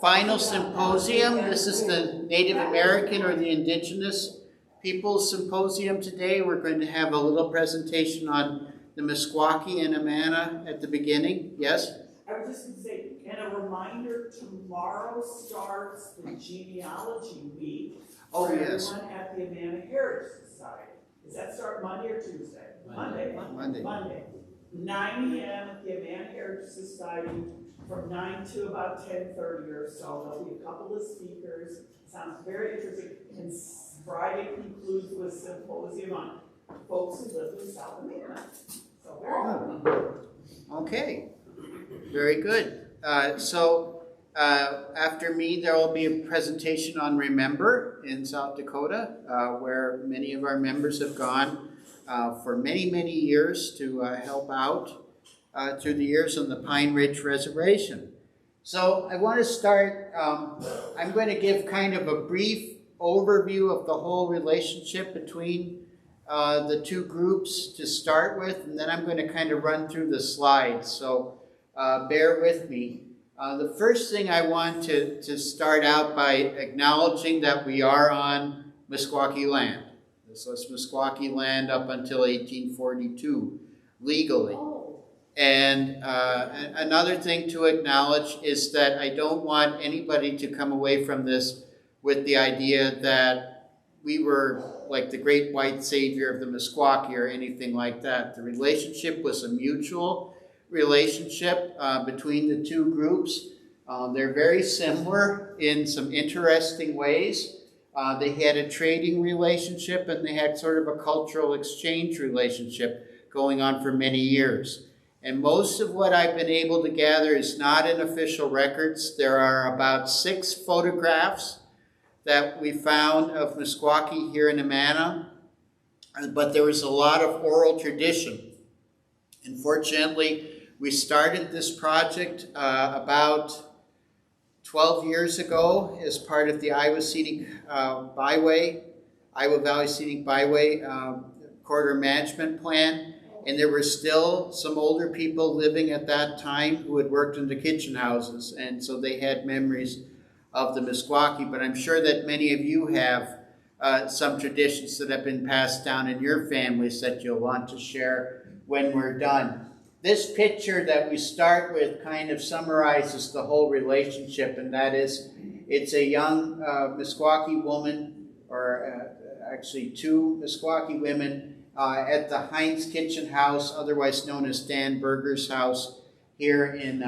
final symposium. This is the Native American or the Indigenous Peoples Symposium today. We're going to have a little presentation on the Meskwaki and Amana at the beginning. Yes? I was just going to say, and a reminder, tomorrow starts the genealogy week for everyone at the Amana Heritage Society. Does that start Monday or Tuesday? Monday. 9 a.m. at the Amana Heritage Society from 9 to about 10:30 or so. There'll be a couple of speakers. Sounds very interesting. And Friday concludes with Symposium on folks who live in South Amana. So very good. Okay. Very good. After me, there will be a presentation on Remember in South Dakota, where many of our members have gone for many, many years to help out through the years on the Pine Ridge Reservation. So I want to start, I'm going to give kind of a brief overview of the whole relationship between the two groups to start with, and then I'm going to kind of run through the slides, so bear with me. The first thing I want to start out by acknowledging that we are on Meskwaki land. This was Meskwaki land up until 1842, legally. And another thing to acknowledge is that I don't want anybody to come away from this with the idea that we were like the great white savior of the Meskwaki or anything like that. The relationship was a mutual relationship between the two groups. They're very similar in some interesting ways. They had a trading relationship and they had sort of a cultural exchange relationship going on for many years. And most of what I've been able to gather is not in official records. There are about 6 photographs that we found of Meskwaki here in Amana, but there was a lot of oral tradition. Unfortunately, we started this project about 12 years ago as part of the Iowa Valley Scenic Byway Corridor Management Plan, and there were still some older people living at that time who had worked in the kitchen houses, and so they had memories of the Meskwaki, but I'm sure that many of you have some traditions that have been passed down in your families that you'll want to share when we're done. This picture that we start with kind of summarizes the whole relationship, and that is, it's a young Meskwaki woman, or actually 2 Meskwaki women at the Heinz Kitchen House, otherwise known as Dan Berger's house, here in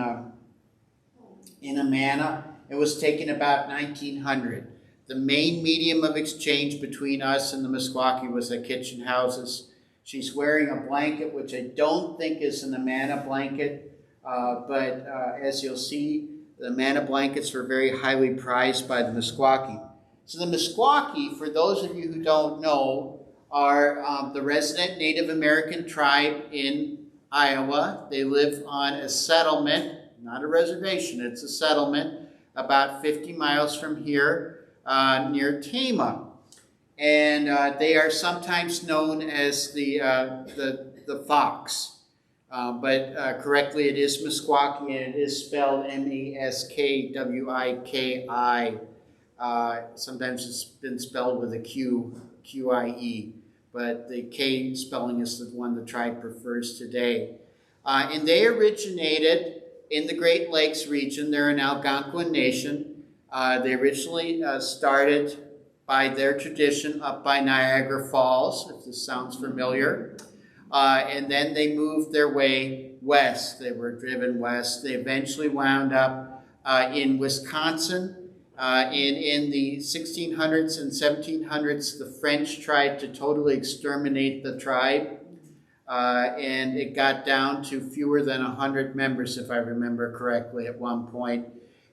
Amana. It was taken about 1900. The main medium of exchange between us and the Meskwaki was the kitchen houses. She's wearing a blanket, which I don't think is an Amana blanket, but as you'll see, the Amana blankets were very highly prized by the Meskwaki. So the Meskwaki, for those of you who don't know, are the resident Native American tribe in Iowa. They live on a settlement, not a reservation, it's a settlement, about 50 miles from here, near Tama. And they are sometimes known as the Fox. But correct2, it is Meskwaki, and it is spelled M-E-S-K-W-I-K-I. Sometimes it's been spelled with a Q, Q-I-E. But the K spelling is the one the tribe prefers today. And they originated in the Great Lakes region. They're an Algonquin nation. They originally started by their tradition up by Niagara Falls, if this sounds familiar. And then they moved their way west. They were driven west. They eventually wound up in Wisconsin. In the 1600s and 1700s, the French tried to totally exterminate the tribe. And it got down to fewer than 100 members, if I remember correctly, at one point.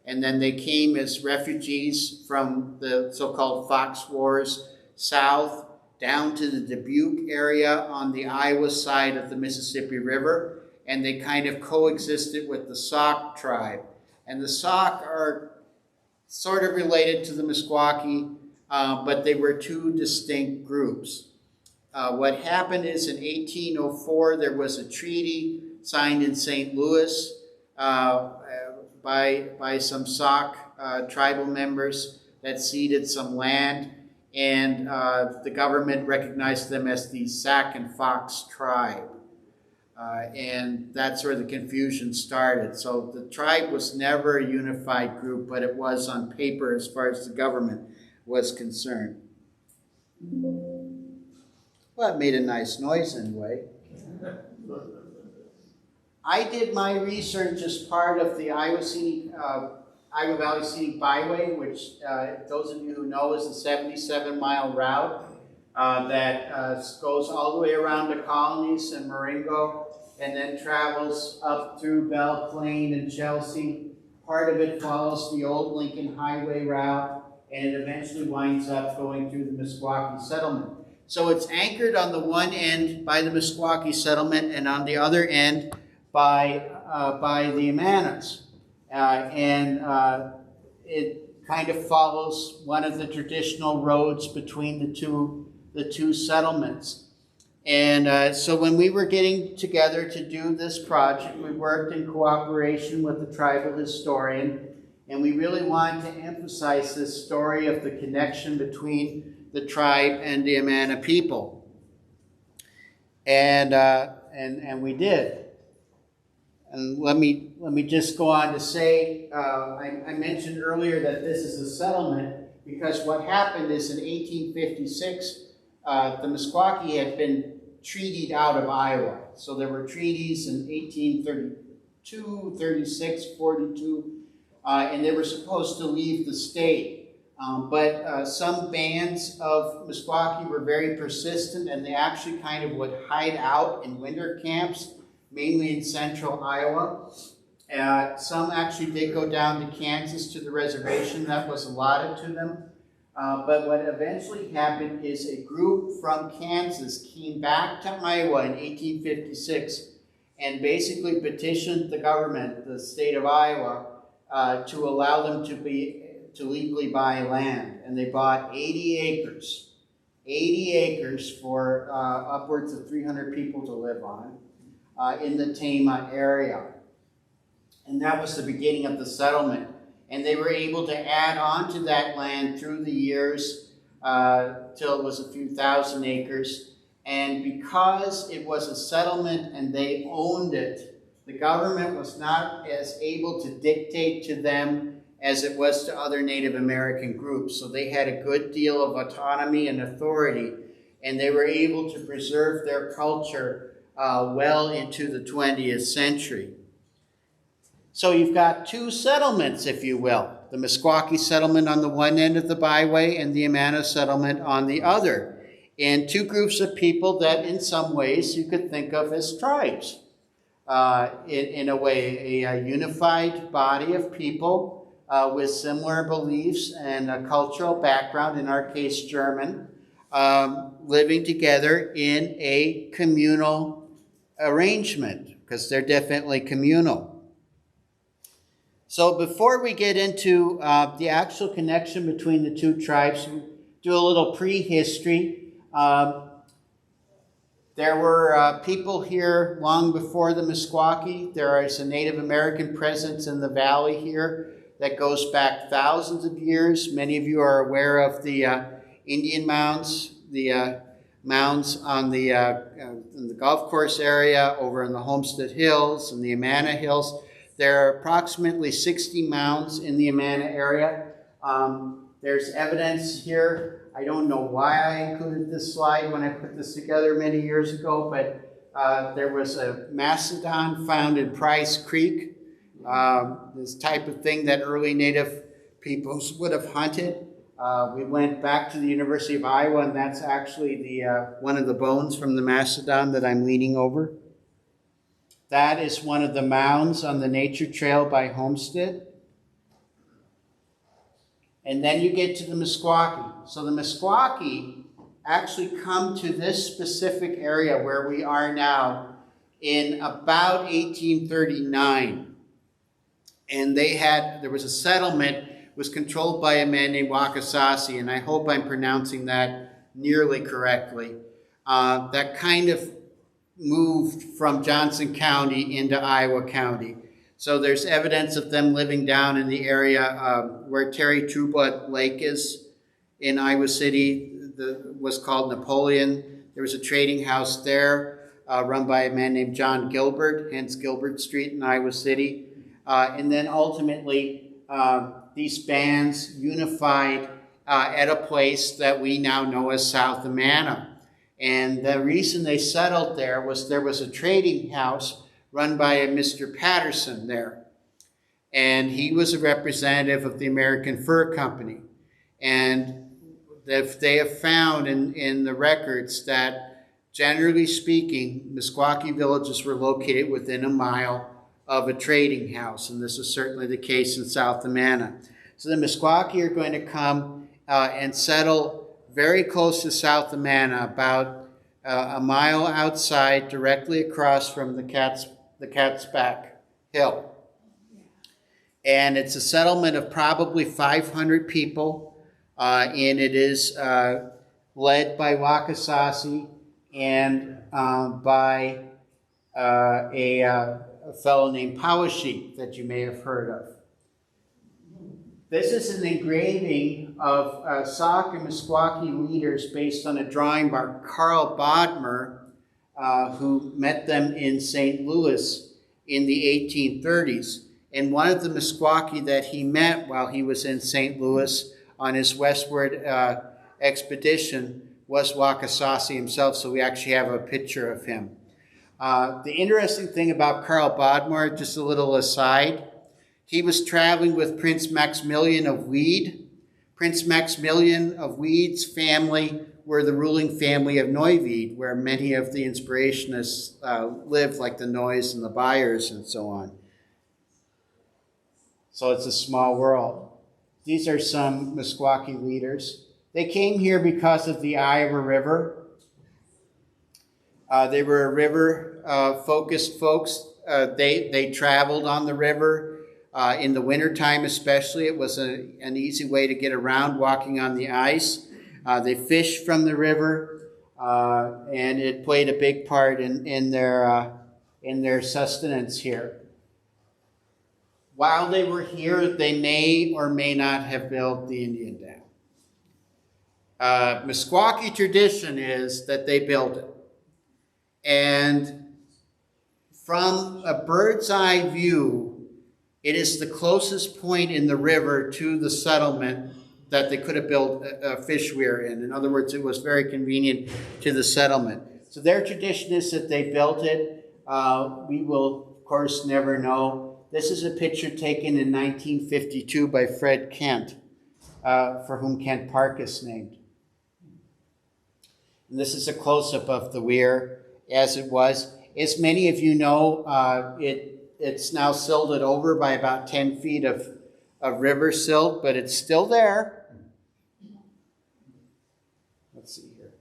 And then they came as refugees from the so-called Fox Wars south down to the Dubuque area on the Iowa side of the Mississippi River. And they kind of coexisted with the Sauk tribe. And the Sauk are sort of related to the Meskwaki, but they were 2 distinct groups. What happened is in 1804, there was a treaty signed in St. Louis by some Sauk tribal members that ceded some land, and the government recognized them as the Sac and Fox tribe. And that's where the confusion started. So the tribe was never a unified group, but it was on paper as far as the government was concerned. Well, it made a nice noise anyway. I did my research as part of the Iowa Valley Scenic Byway, which those of you who know is a 77-mile route that goes all the way around the colonies and Marengo, and then travels up through Belle Plaine and Chelsea. Part of it follows the old Lincoln Highway route, and it eventually winds up going through the Meskwaki settlement. So it's anchored on the one end by the Meskwaki settlement, and on the other end by the Amanas. It kind of follows one of the traditional roads between the two settlements. And so when we were getting together to do this project, we worked in cooperation with the tribal historian, and we really wanted to emphasize this story of the connection between the tribe and the Amana people. And we did. And let me just go on to say, I mentioned earlier that this is a settlement because what happened is in 1856, the Meskwaki had been treated out of Iowa. So there were treaties in 1832, 36, 42, and they were supposed to leave the state. But some bands of Meskwaki were very persistent, and they actually kind of would hide out in winter camps, mainly in central Iowa. Some actually did go down to Kansas to the reservation that was allotted to them. But what eventually happened is a group from Kansas came back to Iowa in 1856 and basically petitioned the government, the state of Iowa, to allow them to legally buy land. And they bought 80 acres for upwards of 300 people to live on in the Tama area. And that was the beginning of the settlement. And they were able to add on to that land through the years till it was a few thousand acres. And because it was a settlement and they owned it, the government was not as able to dictate to them as it was to other Native American groups. So they had a good deal of autonomy and authority, and they were able to preserve their culture well into the 20th century. So you've got two settlements, if you will, the Meskwaki settlement on the one end of the byway and the Amana settlement on the other. And two groups of people that in some ways you could think of as tribes. In a way, a unified body of people with similar beliefs and a cultural background, in our case German, living together in a communal arrangement, because they're definitely communal. So before we get into the actual connection between the two tribes, we do a little prehistory. There were people here long before the Meskwaki. There is a Native American presence in the valley here that goes back thousands of years. Many of you are aware of the Indian mounds, the mounds on the in the golf course area, over in the Homestead Hills and the Amana Hills. There are approximately 60 mounds in the Amana area. There's evidence here. I don't know why I included this slide when I put this together many years ago, but there was a mastodon found in Price Creek, this type of thing that early Native peoples would have hunted. We went back to the University of Iowa, and that's actually the one of the bones from the mastodon that I'm leaning over. That is one of the mounds on the nature trail by Homestead. And then you get to the Meskwaki. So the Meskwaki actually come to this specific area where we are now in about 1839. And there was a settlement, was controlled by a man named Wakasasi, and I hope I'm pronouncing that nearly correctly, that kind of moved from Johnson County into Iowa County. So there's evidence of them living down in the area where Terry Trueblood Lake is in Iowa City, was called Napoleon. There was a trading house there run by a man named John Gilbert, hence Gilbert Street in Iowa City. And then ultimately, these bands unified at a place that we now know as South Amana. And the reason they settled there was a trading house run by a Mr. Patterson there. And he was a representative of the American Fur Company. And they have found in the records that, generally speaking, Meskwaki villages were located within a mile of a trading house. And this is certainly the case in South Amana. So the Meskwaki are going to come and settle very close to South Amana, about a mile outside, directly across from the Cat's Back Hill. And it's a settlement of probably 500 people, and it is led by Wakasasi and by a fellow named Pawashi that you may have heard of. This is an engraving of Sauk and Meskwaki leaders based on a drawing by Carl Bodmer, who met them in St. Louis in the 1830s. And one of the Meskwaki that he met while he was in St. Louis on his westward expedition was Wakasasi himself, so we actually have a picture of him. The interesting thing about Carl Bodmer, just a little aside, he was traveling with Prince Maximilian of Wied. Prince Maximilian of Wied's family were the ruling family of Neuwied, where many of the Inspirationists lived, like the Noys and the Byers and so on. So it's a small world. These are some Meskwaki leaders. They came here because of the Iowa River. They were a river-focused folks. They traveled on the river. In the wintertime especially, it was an easy way to get around walking on the ice. They fished from the river, and it played a big part in their sustenance here. While they were here, they may or may not have built the Indian Dam. Meskwaki tradition is that they built it. And from a bird's eye view, it is the closest point in the river to the settlement that they could have built a fish weir in. In other words, it was very convenient to the settlement. So their tradition is that they built it. We will, of course, never know. This is a picture taken in 1952 by Fred Kent, for whom Kent Park is named. And this is a close-up of the weir as it was. As many of you know, it's now silted over by about 10 feet of river silt, but it's still there. Let's see here.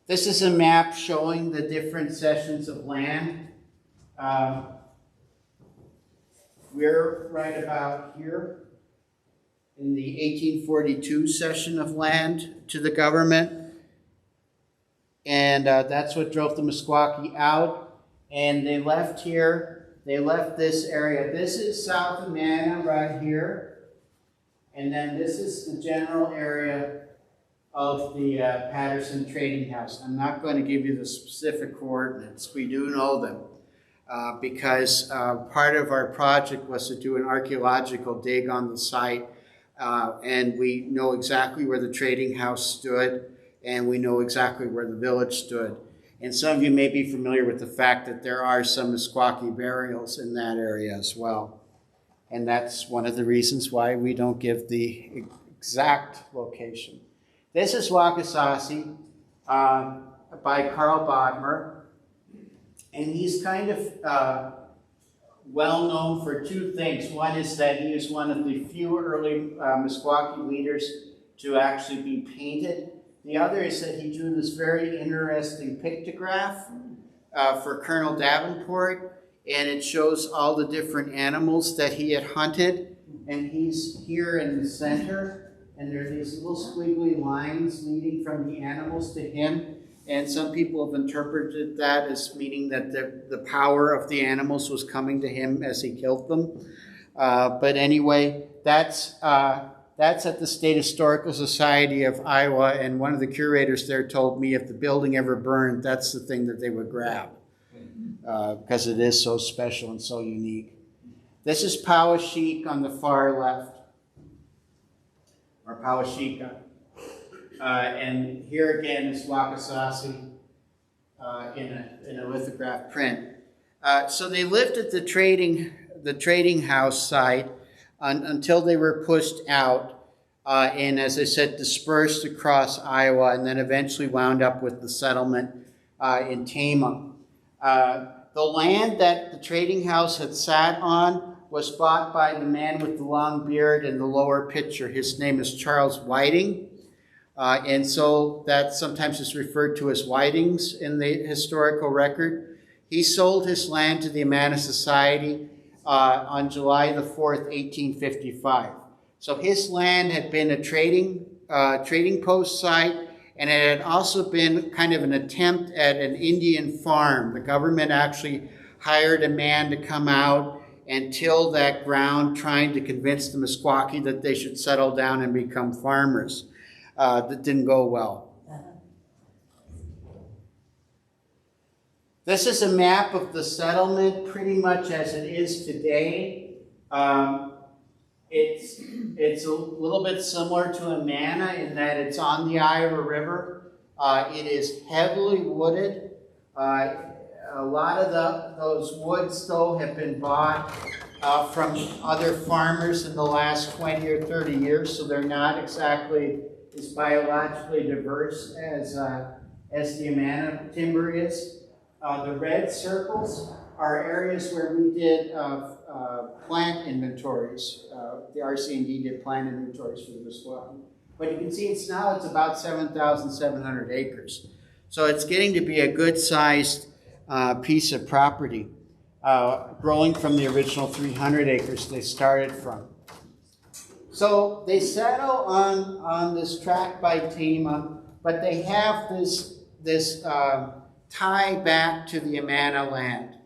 This is a map showing the different cessions of land. We're right about here in the 1842 cession of land to the government. And that's what drove the Meskwaki out. And they left here. They left this area. This is South Amana right here. And then this is the general area of the Patterson Trading House. I'm not going to give you the specific coordinates. We do know them because part of our project was to do an archaeological dig on the site. And we know exactly where the trading house stood, and we know exactly where the village stood. And some of you may be familiar with the fact that there are some Meskwaki burials in that area as well. And that's one of the reasons why we don't give the exact location. This is Wakasasi by Carl Bodmer. And he's kind of well known for two things. One is that he is one of the few early Meskwaki leaders to actually be painted. The other is that he drew this very interesting pictograph for Colonel Davenport, and it shows all the different animals that he had hunted. And he's here in the center, and there are these little squiggly lines leading from the animals to him. and some people have interpreted that as meaning that the power of the animals was coming to him as he killed them. But anyway, that's at the State Historical Society of Iowa, and one of the curators there told me if the building ever burned, that's the thing that they would grab, because it is so special and so unique. This is Powashik on the far left, or Powashika. And here again is Wakasasi in a lithograph print. So they lived at the trading house site until they were pushed out and, as I said, dispersed across Iowa, and then eventually wound up with the settlement in Tama. The land that the trading house had sat on was bought by the man with the long beard in the lower picture. His name is Charles Whiting. And so that sometimes is referred to as Whitings in the historical record. He sold his land to the Amana Society on July the 4th, 1855. So his land had been a trading post site, and it had also been kind of an attempt at an Indian farm. The government actually hired a man to come out and till that ground, trying to convince the Meskwaki that they should settle down and become farmers. That didn't go well. This is a map of the settlement pretty much as it is today. It's a little bit similar to Amana in that it's on the Iowa River. It is heavily wooded. A lot of those woods, though, have been bought from other farmers in the last 20 or 30 years, so they're not exactly as biologically diverse as the Amana timber is. The red circles are areas where we did plant inventories. The RC&D did plant inventories for the Meskwaki. But you can see it's about 7,700 acres. So it's getting to be a good-sized piece of property, growing from the original 300 acres they started from. So they settle on this tract by Tama, but they have this tie back to the Amana land,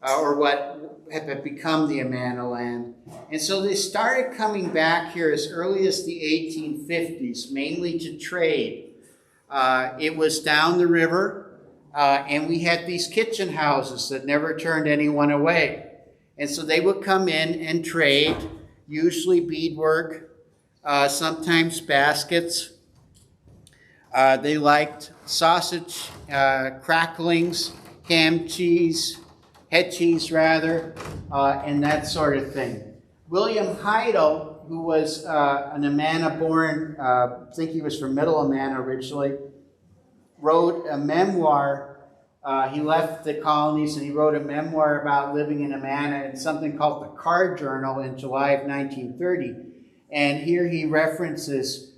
or what had become the Amana land. And so they started coming back here as early as the 1850s, mainly to trade. It was down the river, and we had these kitchen houses that never turned anyone away. And so they would come in and trade, usually beadwork, sometimes baskets. They liked sausage, cracklings, ham cheese, head cheese rather, and that sort of thing. William Hoehnle, who was an Amana-born, I think he was from Middle Amana originally, wrote a memoir. He left the colonies and he wrote a memoir about living in Amana in something called the Card Journal in July of 1930. And here he references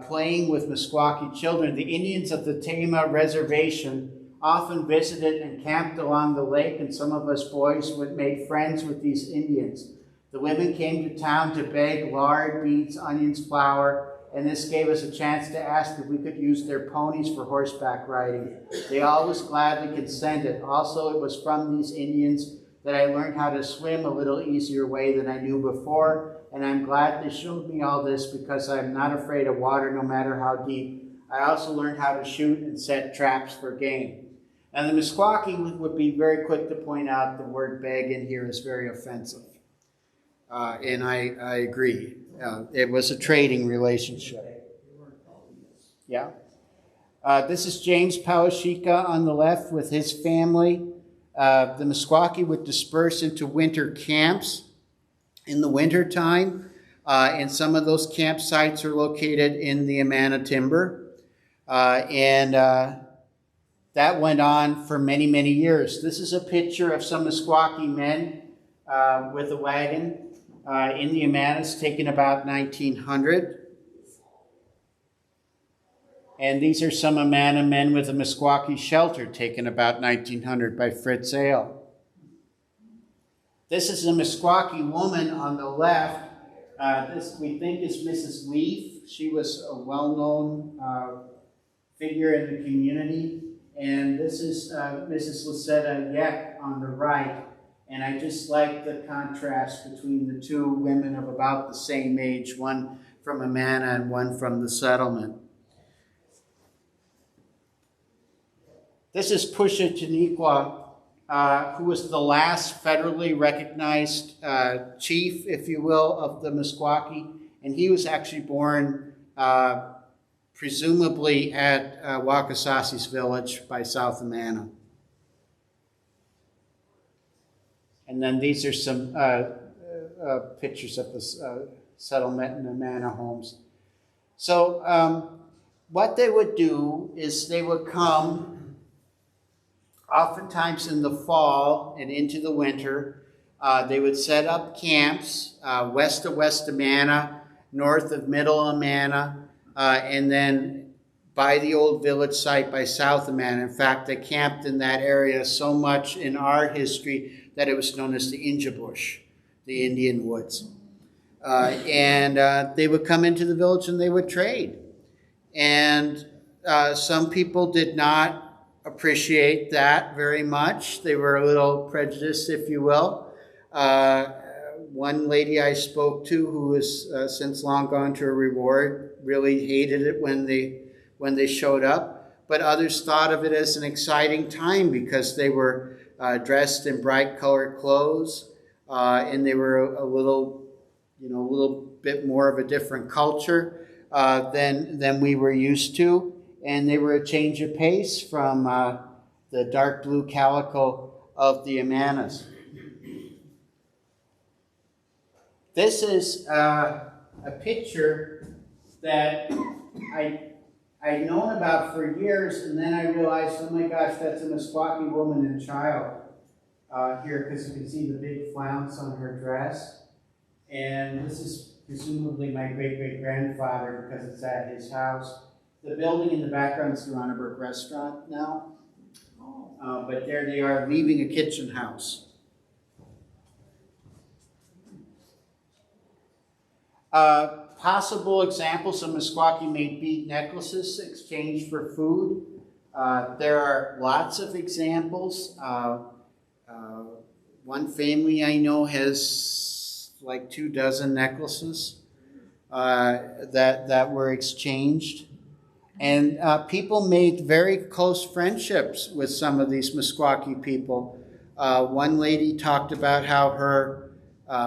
playing with Meskwaki children. The Indians of the Tama Reservation often visited and camped along the lake, and some of us boys made friends with these Indians. The women came to town to beg lard, beads, onions, flour, and this gave us a chance to ask if we could use their ponies for horseback riding. They always gladly consented. Also, it was from these Indians that I learned how to swim a little easier way than I knew before, and I'm glad they showed me all this because I'm not afraid of water no matter how deep. I also learned how to shoot and set traps for game. And the Meskwaki would be very quick to point out the word beg in here is very offensive. And I agree. It was a trading relationship. Yeah. This is James Powashika on the left with his family. The Meskwaki would disperse into winter camps in the winter time, and some of those campsites are located in the Amana timber. That went on for many, many years. This is a picture of some Meskwaki men with a wagon in the Amanas, taken about 1900. And these are some Amana men with a Meskwaki shelter, taken about 1900 by Fritz Ale. This is a Meskwaki woman on the left. This we think is Mrs. Leaf. She was a well-known figure in the community. And this is Mrs. Lucetta Yek on the right. And I just like the contrast between the two women of about the same age, one from Amana and one from the settlement. This is Pusha Taniqua, who was the last federally recognized chief, if you will, of the Meskwaki. And he was actually born presumably at Wakasasi's village by South Amana. And then these are some pictures of the settlement and Amana homes. So what they would do is they would come oftentimes in the fall and into the winter. They would set up camps west of West Amana, north of Middle Amana, and then by the old village site by South Amana. In fact, they camped in that area so much in our history that it was known as the Inja Bush, the Indian woods. And they would come into the village and they would trade. And some people did not appreciate that very much. They were a little prejudiced, if you will. One lady I spoke to, who has since long gone to a reward, really hated it when they showed up. But others thought of it as an exciting time because they were dressed in bright colored clothes, and they were a little bit more of a different culture than we were used to, and they were a change of pace from the dark blue calico of the Amanas. This is a picture that I'd known about for years, and then I realized, oh my gosh, that's a Meskwaki woman and child here, because you can see the big flounce on her dress. And this is presumably my great-great-grandfather, because it's at his house. The building in the background is the Ronneberg restaurant now. But there they are, leaving a kitchen house. Possible examples of Meskwaki-made bead necklaces exchanged for food. There are lots of examples. One family I know has like 24 necklaces that were exchanged. And people made very close friendships with some of these Meskwaki people. One lady talked about how her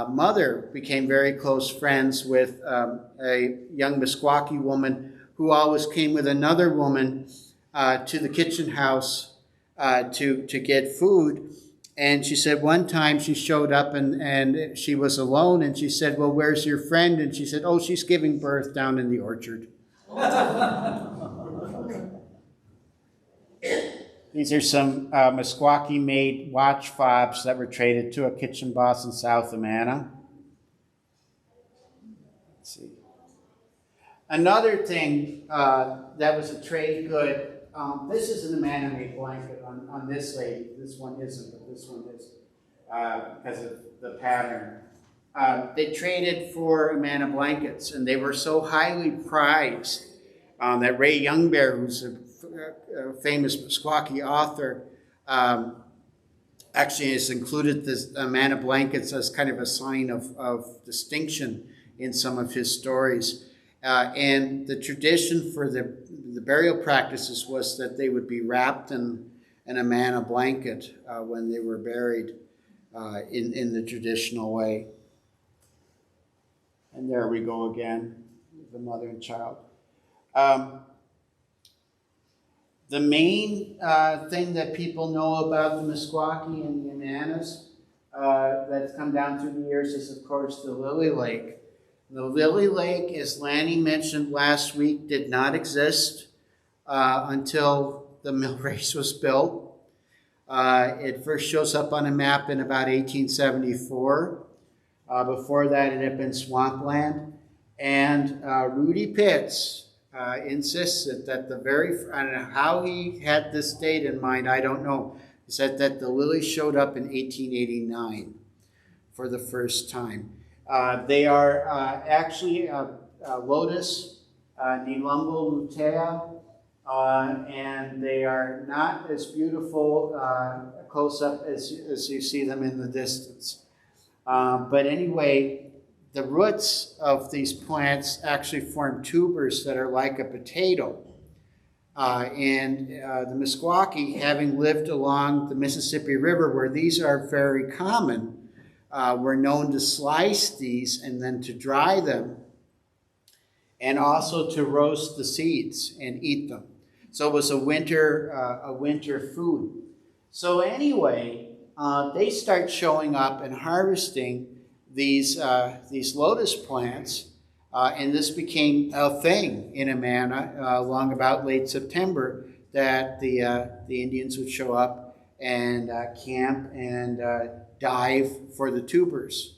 mother became very close friends with a young Meskwaki woman who always came with another woman to the kitchen house to get food. And she said one time she showed up and she was alone, and she said, well, where's your friend? And she said, oh, she's giving birth down in the orchard. These are some Meskwaki-made watch fobs that were traded to a kitchen boss in South Amana. Let's see. Another thing that was a trade good, this is an Amana-made blanket on this lady. This one isn't, but this one is because of the pattern. They traded for Amana blankets, and they were so highly prized that Ray Youngbear, who's a famous Meskwaki author, actually has included the Amana blankets as kind of a sign of distinction in some of his stories. And the tradition for the burial practices was that they would be wrapped in an Amana blanket when they were buried in the traditional way. And there we go again, the mother and child. The main thing that people know about the Meskwaki and the Amanas that's come down through the years is, of course, the Lily Lake. The Lily Lake, as Lanny mentioned last week, did not exist until the mill race was built. It first shows up on a map in about 1874. Before that, it had been swampland. And Rudy Pitts insisted that I don't know how he had this date in mind, I don't know. He said that the lilies showed up in 1889 for the first time. They are actually Lotus, Nilumbo lutea, and they are not as beautiful close up as you see them in the distance. But anyway, the roots of these plants actually form tubers that are like a potato. The Meskwaki, having lived along the Mississippi River where these are very common, were known to slice these and then to dry them and also to roast the seeds and eat them. So it was a winter food. So anyway, they start showing up and harvesting these lotus plants, and this became a thing in Amana along about late September, that the Indians would show up and camp and dive for the tubers.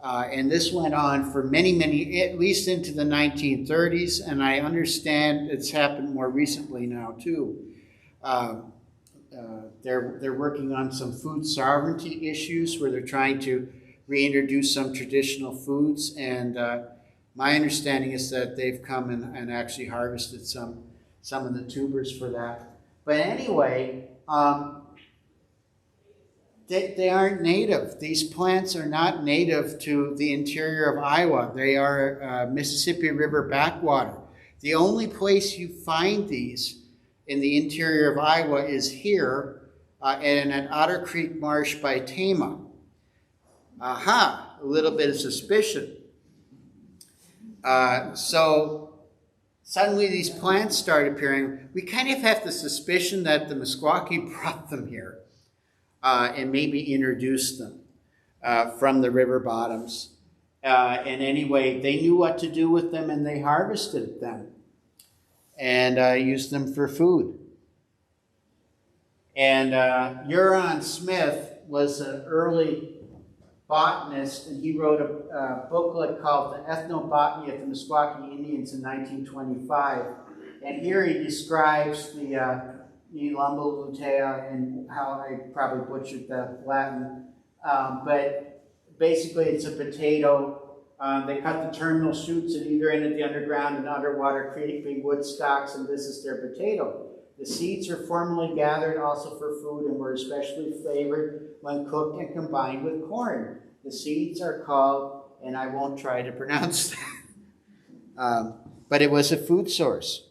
And this went on for many, at least into the 1930s, and I understand it's happened more recently now too. They're working on some food sovereignty issues where they're trying to reintroduce some traditional foods, and my understanding is that they've come and actually harvested some of the tubers for that. But anyway, they aren't native. These plants are not native to the interior of Iowa. They are Mississippi River backwater. The only place you find these in the interior of Iowa is here and at Otter Creek Marsh by Tama. Aha, a little bit of suspicion. So suddenly these plants start appearing. We kind of have the suspicion that the Meskwaki brought them here and maybe introduced them from the river bottoms. And anyway, they knew what to do with them, and they harvested them and used them for food. And Huron Smith was an early botanist, and he wrote a booklet called The Ethnobotany of the Meskwaki Indians in 1925. And here he describes the Lumbo lutea, and how I probably butchered the Latin. But basically it's a potato. They cut the terminal shoots at either end of the underground and underwater, creating big wood stocks, and this is their potato. The seeds are formerly gathered also for food and were especially flavored when cooked and combined with corn. The seeds are called, and I won't try to pronounce that, but it was a food source.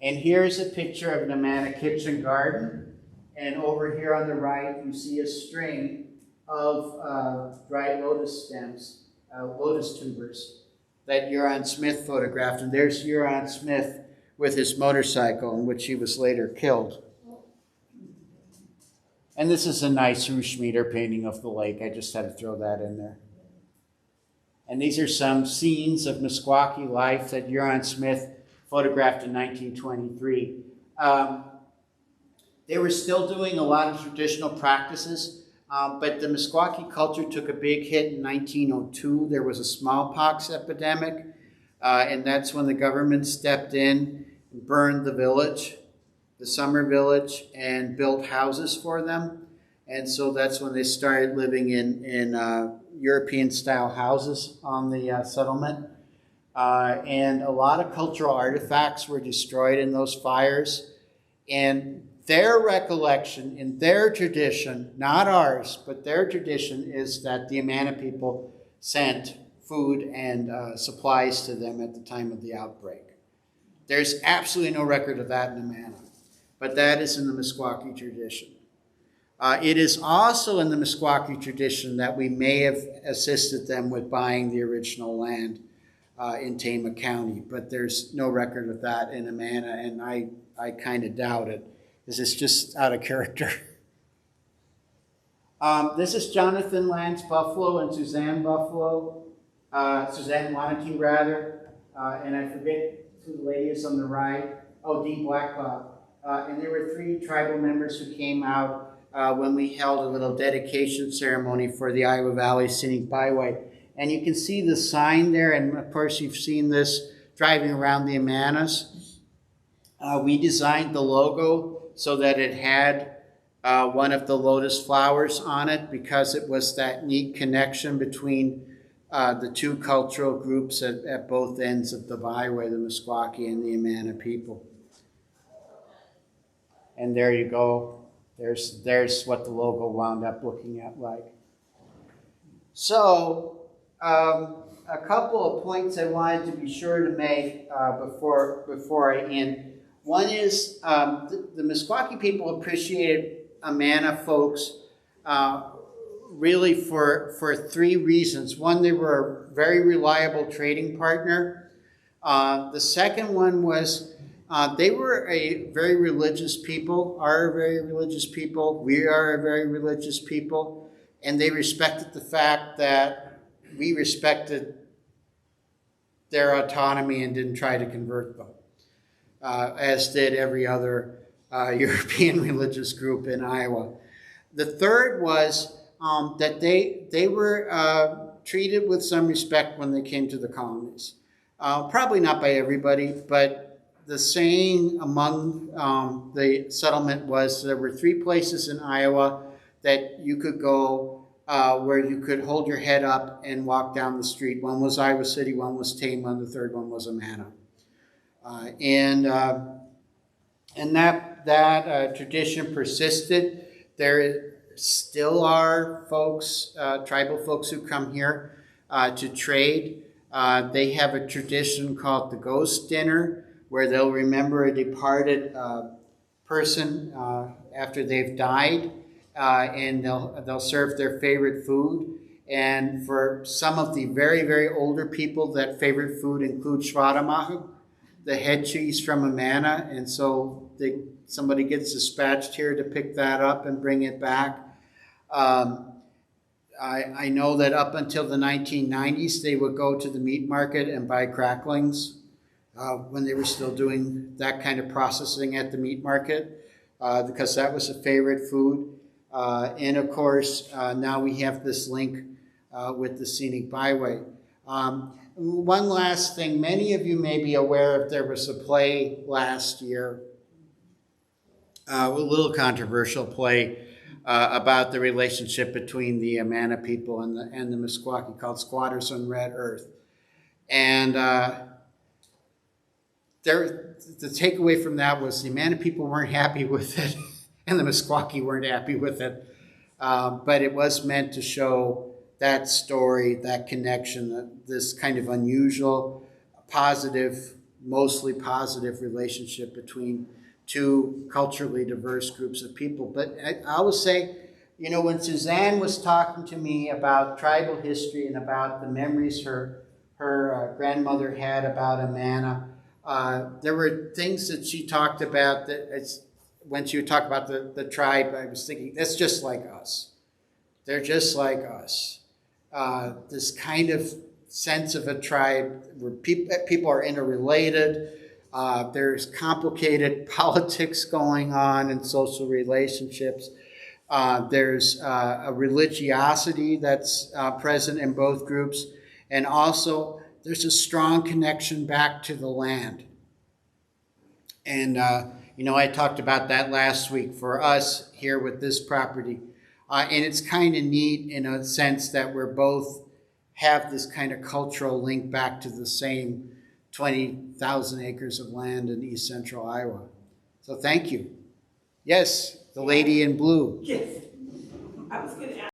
And here's a picture of an Amana kitchen garden. And over here on the right, you see a string of dried lotus stems, lotus tubers, that Huron Smith photographed. And there's Huron Smith with his motorcycle, in which he was later killed. And this is a nice Hoehnle painting of the lake. I just had to throw that in there. And these are some scenes of Meskwaki life that Huron Smith photographed in 1923. They were still doing a lot of traditional practices, but the Meskwaki culture took a big hit in 1902. There was a smallpox epidemic, and that's when the government stepped in and burned the village, the summer village, and built houses for them. And so that's when they started living in European-style houses on the settlement. And a lot of cultural artifacts were destroyed in those fires. And their recollection, in their tradition, not ours, but their tradition, is that the Amana people sent food and supplies to them at the time of the outbreak. There's absolutely no record of that in Amana, but that is in the Meskwaki tradition. It is also in the Meskwaki tradition that we may have assisted them with buying the original land in Tama County, but there's no record of that in Amana, and I kind of doubt it, because it's just out of character. This is Jonathan Lance Buffalo and Suzanne Buffalo, Suzanne Wanatee rather, and I forget who the lady is on the right. Oh, Dee Blackcloud. And there were 3 tribal members who came out when we held a little dedication ceremony for the Iowa Valley Scenic Byway. And you can see the sign there, and of course you've seen this driving around the Amanas. We designed the logo so that it had one of the lotus flowers on it, because it was that neat connection between the two cultural groups at both ends of the byway, the Meskwaki and the Amana people. And there you go. There's what the logo wound up looking at like. So, a couple of points I wanted to be sure to make before I end. One is the Meskwaki people appreciated Amana folks really for three reasons. One, they were a very reliable trading partner. The second one was they were a very religious people, are a very religious people. We are a very religious people. And they respected the fact that we respected their autonomy and didn't try to convert them, as did every other European religious group in Iowa. The third was that they were treated with some respect when they came to the colonies. Probably not by everybody, but the saying among the settlement was there were three places in Iowa that you could go where you could hold your head up and walk down the street. One was Iowa City, one was Tama, and the third one was Amana. And that tradition persisted. There still are folks, tribal folks who come here to trade. They have a tradition called the ghost dinner, where they'll remember a departed person after they've died, and they'll serve their favorite food. And for some of the very, very older people, that favorite food includes schwadamachig, the head cheese from Amana, and so somebody gets dispatched here to pick that up and bring it back. I know that up until the 1990s, they would go to the meat market and buy cracklings when they were still doing that kind of processing at the meat market, because that was a favorite food. And of course, now we have this link with the scenic byway. One last thing, many of you may be aware if there was a play last year, a little controversial play about the relationship between the Amana people and the Meskwaki, called Squatters on Red Earth. And the takeaway from that was the Amana people weren't happy with it, and the Meskwaki weren't happy with it. But it was meant to show that story, that connection, this kind of unusual, positive, mostly positive relationship between two culturally diverse groups of people. But I will say, you know, when Suzanne was talking to me about tribal history and about the memories her grandmother had about Amana, there were things that she talked about that when she would talk about the tribe, I was thinking, that's just like us. They're just like us. This kind of sense of a tribe where people are interrelated. There's complicated politics going on and social relationships. There's a religiosity that's present in both groups. And also, there's a strong connection back to the land. And, you know, I talked about that last week for us here with this property. And it's kind of neat in a sense that we're both have this kind of cultural link back to the same 20,000 acres of land in east central Iowa. So thank you. Yes, the lady in blue. Yes. I was going to